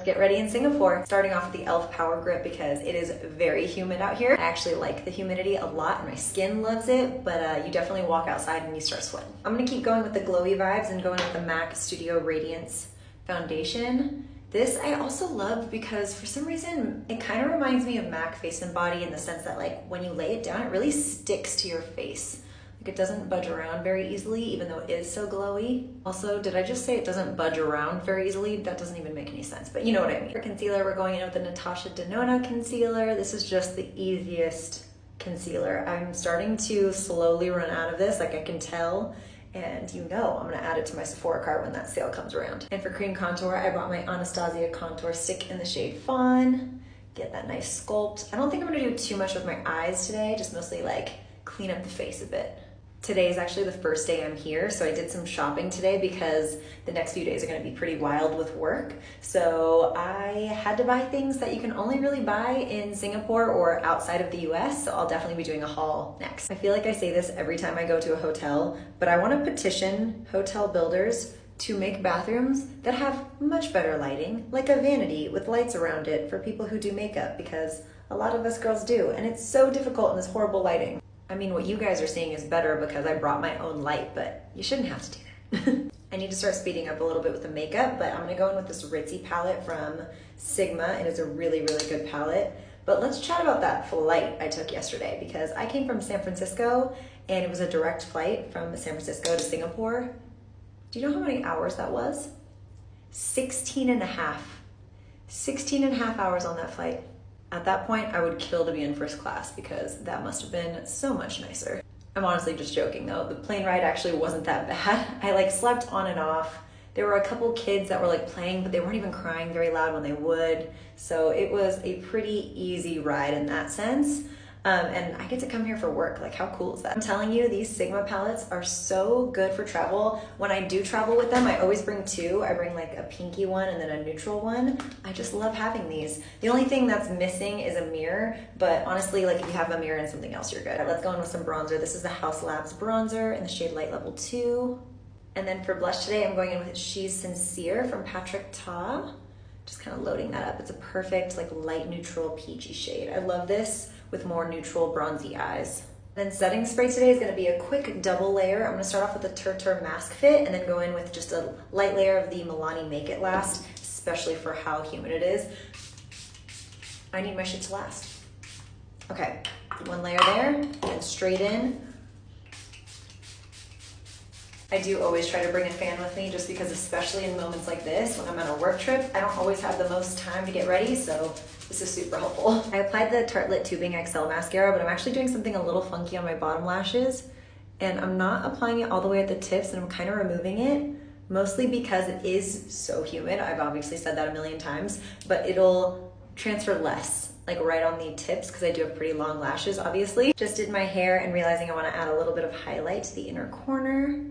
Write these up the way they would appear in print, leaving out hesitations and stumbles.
get ready in Singapore. Starting off with the e.l.f. Power Grip because it is very humid out here. I actually like the humidity a lot and my skin loves it, but you definitely walk outside and you start sweating. I'm gonna keep going with the glowy vibes and going with the MAC Studio Radiance Foundation. This I also love because for some reason it kind of reminds me of MAC Face and Body in the sense that like when you lay it down, it really sticks to your face. Like it doesn't budge around very easily, even though it is so glowy. Also, did I just say it doesn't budge around very easily? That doesn't even make any sense, but you know what I mean. For concealer, we're going in with the Natasha Denona concealer. This is just the easiest concealer. I'm starting to slowly run out of this, like I can tell. And you know I'm gonna add it to my Sephora cart when that sale comes around. And for cream contour, I bought my Anastasia contour stick in the shade Fawn. Get that nice sculpt. I don't think I'm gonna do too much with my eyes today, just mostly like clean up the face a bit. Today is actually the first day I'm here, so I did some shopping today because the next few days are gonna be pretty wild with work. So I had to buy things that you can only really buy in Singapore or outside of the US, so I'll definitely be doing a haul next. I feel like I say this every time I go to a hotel, but I wanna petition hotel builders to make bathrooms that have much better lighting, like a vanity with lights around it for people who do makeup, because a lot of us girls do, and it's so difficult in this horrible lighting. I mean, what you guys are seeing is better because I brought my own light, but you shouldn't have to do that. I need to start speeding up a little bit with the makeup, but I'm gonna go in with this Ritzy palette from Sigma. It is a really, really good palette. But let's chat about that flight I took yesterday because I came from San Francisco and it was a direct flight from San Francisco to Singapore. Do you know how many hours that was? 16 and a half. 16 and a half hours on that flight. At that point, I would kill to be in first class because that must have been so much nicer. I'm honestly just joking though. The plane ride actually wasn't that bad. I like slept on and off. There were a couple kids that were like playing, but they weren't even crying very loud when they would. So it was a pretty easy ride in that sense. And I get to come here for work. Like, how cool is that? I'm telling you, these Sigma palettes are so good for travel. When I do travel with them, I always bring two. I bring like a pinky one and then a neutral one. I just love having these. The only thing that's missing is a mirror, but honestly, like if you have a mirror and something else, you're good. Let's go in with some bronzer. This is the House Labs bronzer in the shade Light Level 2. And then for blush today, I'm going in with She's Sincere from Patrick Ta. Just kind of loading that up. It's a perfect like light neutral peachy shade. I love this with more neutral bronzy eyes. Then setting spray today is gonna be a quick double layer. I'm gonna start off with the Turtur Mask Fit and then go in with just a light layer of the Milani Make It Last, especially for how humid it is. I need my shit to last. Okay, one layer there and straight in. I do always try to bring a fan with me just because especially in moments like this, when I'm on a work trip, I don't always have the most time to get ready, so this is super helpful. I applied the Tartelette Tubing XL mascara, but I'm actually doing something a little funky on my bottom lashes, and I'm not applying it all the way at the tips, and I'm kind of removing it, mostly because it is so humid. I've obviously said that a million times, but it'll transfer less, like right on the tips, because I do have pretty long lashes, obviously. Just did my hair and realizing I want to add a little bit of highlight to the inner corner.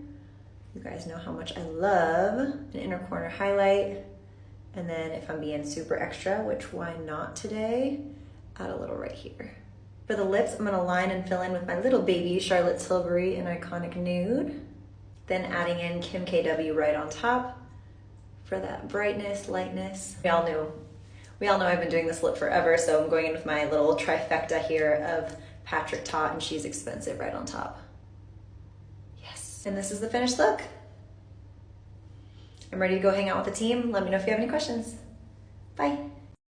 You guys know how much I love an inner corner highlight. And then if I'm being super extra, which why not today, add a little right here. For the lips, I'm gonna line and fill in with my little baby Charlotte Tilbury in Iconic Nude. Then adding in Kim KW right on top for that brightness, lightness. We all know I've been doing this lip forever, so I'm going in with my little trifecta here of Patrick Ta and She's Expensive right on top. And this is the finished look. I'm ready to go hang out with the team. Let me know if you have any questions. Bye.